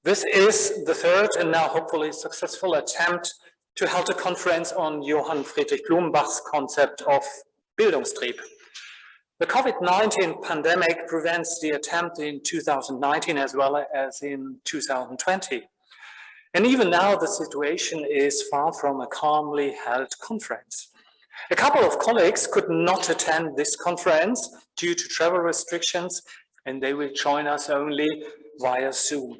This is the third and now hopefully successful attempt to hold a conference on Johann Friedrich Blumenbach's concept of Bildungstrieb. The COVID-19 pandemic prevents the attempt in 2019 as well as in 2020. And even now the situation is far from a calmly held conference. A couple of colleagues could not attend this conference due to travel restrictions, and they will join us only via Zoom.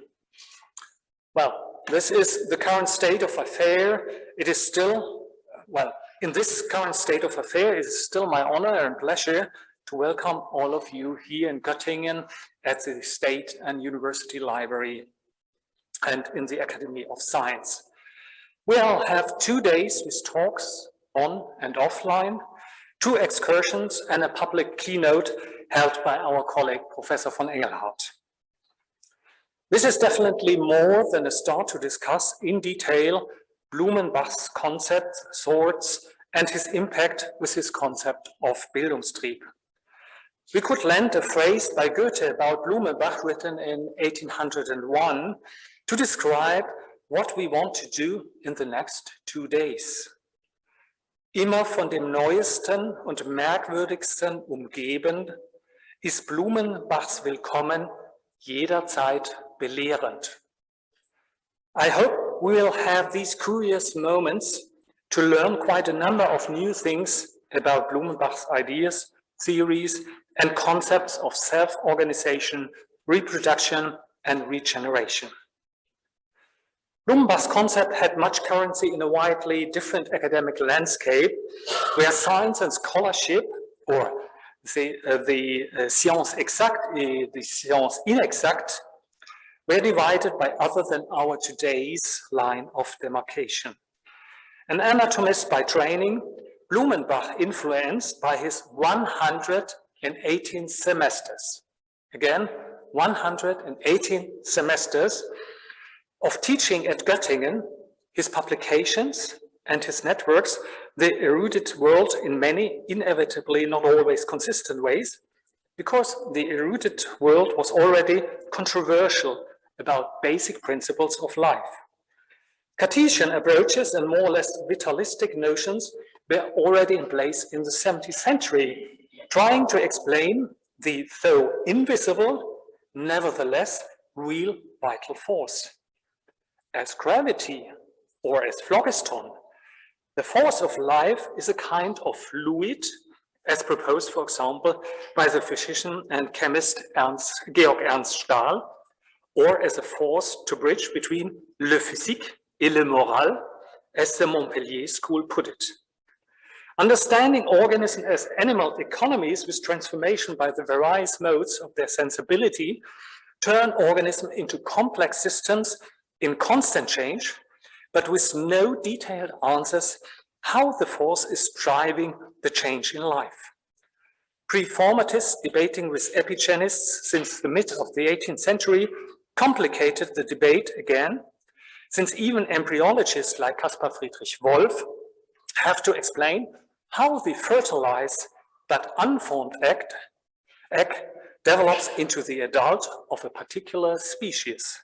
Well, this is the current state of affair. It is still, well, in this current state of affair, it is still my honor and pleasure to welcome all of you here in Göttingen at the State and University Library and in the Academy of Science. We'll have 2 days with talks on and offline, 2 excursions and a public keynote held by our colleague, Professor von Engelhardt. This is definitely more than a start to discuss in detail Blumenbach's concept, thoughts, and his impact with his concept of Bildungstrieb. We could lend a phrase by Goethe about Blumenbach written in 1801 to describe what we want to do in the next 2 days. Immer von dem Neuesten und Merkwürdigsten umgeben, ist Blumenbachs Willkommen jederzeit belehrend. I hope we will have these curious moments to learn quite a number of new things about Blumenbach's ideas, theories, and concepts of self-organization, reproduction, and regeneration. Blumenbach's concept had much currency in a widely different academic landscape, where science and scholarship, or the sciences exactes et the sciences inexactes, were divided by other than our today's line of demarcation. An anatomist by training, Blumenbach influenced by his 118 semesters. Again, 118 semesters of teaching at Göttingen, his publications and his networks, the erudite world in many, inevitably not always consistent ways, because the erudite world was already controversial about basic principles of life. Cartesian approaches and more or less vitalistic notions were already in place in the 17th century, trying to explain the, though invisible, nevertheless real vital force. As gravity or as phlogiston, the force of life is a kind of fluid, as proposed, for example, by the physician and chemist Georg Ernst Stahl, or as a force to bridge between le physique et le moral, as the Montpellier school put it. Understanding organisms as animal economies with transformation by the various modes of their sensibility turn organisms into complex systems in constant change, but with no detailed answers how the force is driving the change in life. Pre-formatists debating with epigenists since the mid of the 18th century complicated the debate again, since even embryologists like Caspar Friedrich Wolf have to explain how the fertilized but unformed egg develops into the adult of a particular species.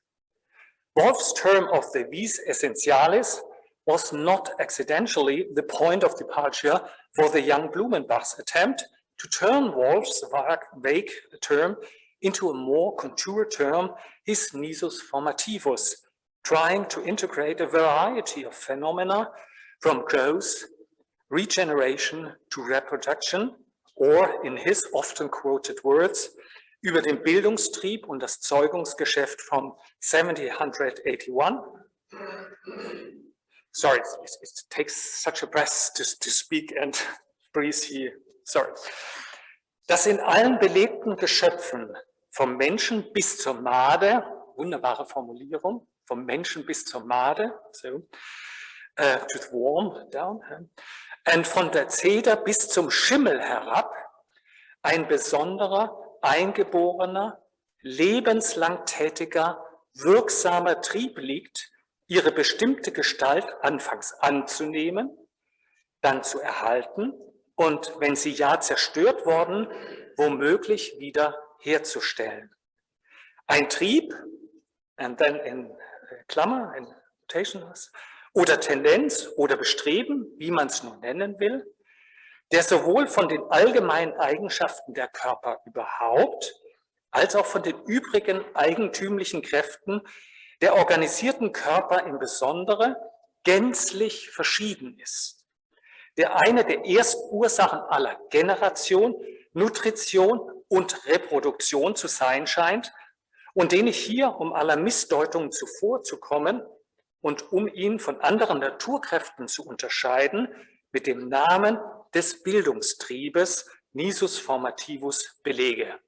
Wolf's term of the vis essentialis was not accidentally the point of departure for the young Blumenbach's attempt to turn Wolf's vague term into a more contoured term, his nisus formativus, trying to integrate a variety of phenomena from growth, regeneration to reproduction, or in his often quoted words, über den Bildungstrieb und das Zeugungsgeschäft from 1781. Sorry, it takes such a breath to speak and breathe here. Sorry. Dass in allen belebten Geschöpfen, vom Menschen bis zur Made, wunderbare Formulierung, vom Menschen bis zur Made, so, to the worm down, und von der Zeder bis zum Schimmel herab, ein besonderer, eingeborener, lebenslang tätiger, wirksamer Trieb liegt, ihre bestimmte Gestalt anfangs anzunehmen, dann zu erhalten und, wenn sie ja zerstört worden, womöglich wieder herzustellen. Ein Trieb, and then in Klammer, in Quotations, oder Tendenz oder Bestreben, wie man es nun nennen will, der sowohl von den allgemeinen Eigenschaften der Körper überhaupt, als auch von den übrigen eigentümlichen Kräften der organisierten Körper im Besonderen gänzlich verschieden ist. Der eine der Erstursachen aller Generation, Nutrition und Reproduktion zu sein scheint und den ich hier, um aller Missdeutungen zuvorzukommen und um ihn von anderen Naturkräften zu unterscheiden, mit dem Namen des Bildungstriebes Nisus formativus belege.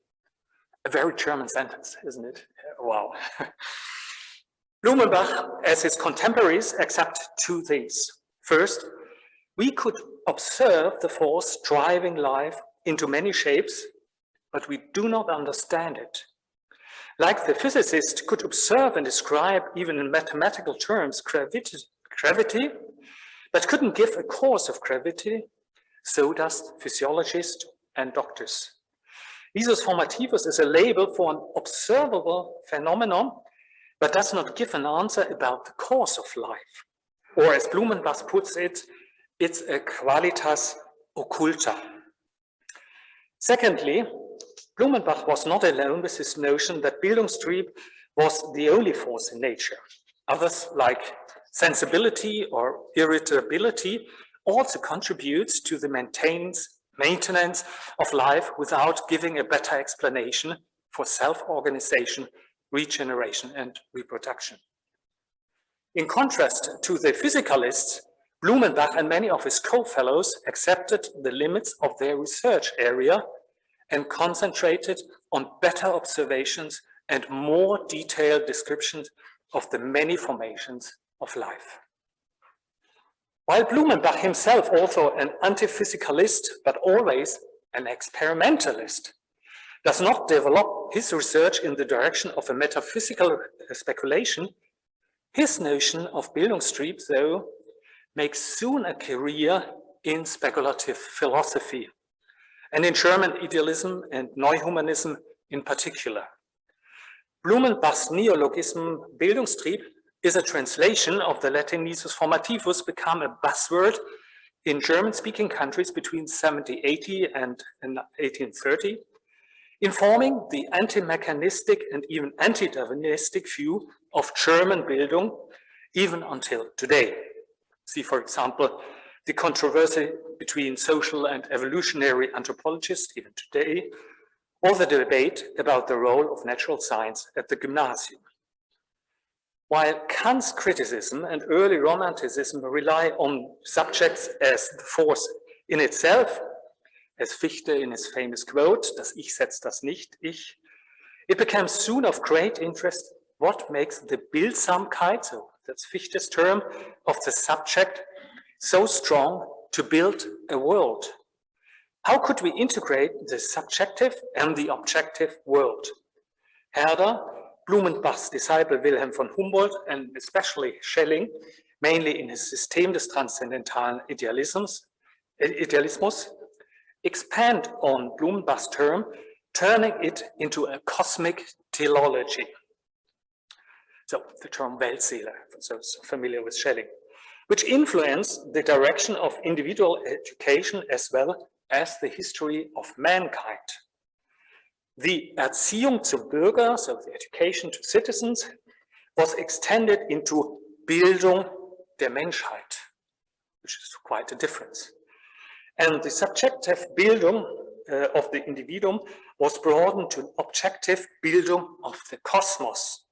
A very German sentence, isn't it? Wow. Blumenbach, as his contemporaries, accept two things. First, we could observe the force driving life into many shapes, but we do not understand it. Like the physicist could observe and describe, even in mathematical terms, gravity, but couldn't give a cause of gravity, so does physiologists and doctors. Nisus formativus is a label for an observable phenomenon, but does not give an answer about the cause of life. Or as Blumenbach puts it, it's a qualitas occulta. Secondly, Blumenbach was not alone with his notion that Bildungstrieb was the only force in nature. Others, like sensibility or irritability, also contributes to the maintenance of life without giving a better explanation for self-organization, regeneration, and reproduction. In contrast to the physicalists, Blumenbach and many of his co-fellows accepted the limits of their research area and concentrated on better observations and more detailed descriptions of the many formations of life. While Blumenbach himself also an anti-physicalist, but always an experimentalist, does not develop his research in the direction of a metaphysical speculation, his notion of Bildungstrieb, though, makes soon a career in speculative philosophy, and in German idealism and Neuhumanism in particular. Blumenbach's neologism Bildungstrieb is a translation of the Latin Nisus formativus, become a buzzword in German-speaking countries between 1780 and 1830, informing the anti-mechanistic and even anti-Darwinistic view of German Bildung even until today. See, for example, the controversy between social and evolutionary anthropologists even today, or the debate about the role of natural science at the gymnasium. While Kant's criticism and early Romanticism rely on subjects as the force in itself, as Fichte in his famous quote, das Ich setzt das nicht, ich, it becomes soon of great interest what makes the Bildsamkeit, so that's Fichte's term, of the subject so strong to build a world. How could we integrate the subjective and the objective world? Herder, Blumenbach's disciple Wilhelm von Humboldt, and especially Schelling, mainly in his System des transzendentalen Idealismus, expand on Blumenbach's term, turning it into a cosmic teleology. So the term Weltseele, for those familiar with Schelling, which influenced the direction of individual education as well as the history of mankind. The Erziehung zum Bürger, so the education to citizens, was extended into Bildung der Menschheit, which is quite a difference. And the subjective Bildung of the individuum was broadened to objective Bildung of the Kosmos,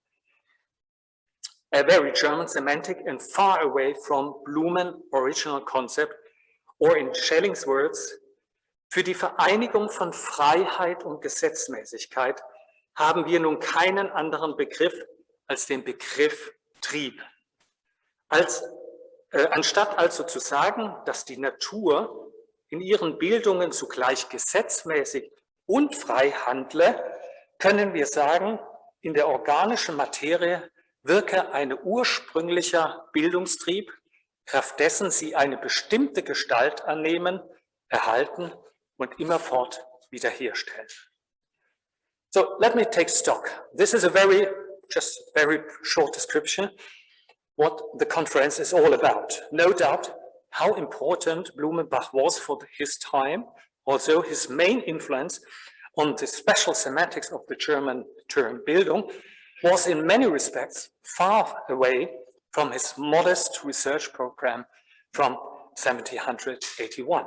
a very German semantic and far away from Blumen's original concept, or in Schelling's words, für die Vereinigung von Freiheit und Gesetzmäßigkeit haben wir nun keinen anderen Begriff als den Begriff Trieb. Anstatt also zu sagen, dass die Natur in ihren Bildungen zugleich gesetzmäßig und frei handle, können wir sagen, in der organischen Materie wirke ein ursprünglicher Bildungstrieb, kraft dessen sie eine bestimmte Gestalt annehmen, erhalten und immerfort wiederherstellen. So let me take stock. This is a very just a very short description, what the conference is all about. No doubt how important Blumenbach was for his time, also his main influence on the special semantics of the German term Bildung was in many respects far away from his modest research program from 1781.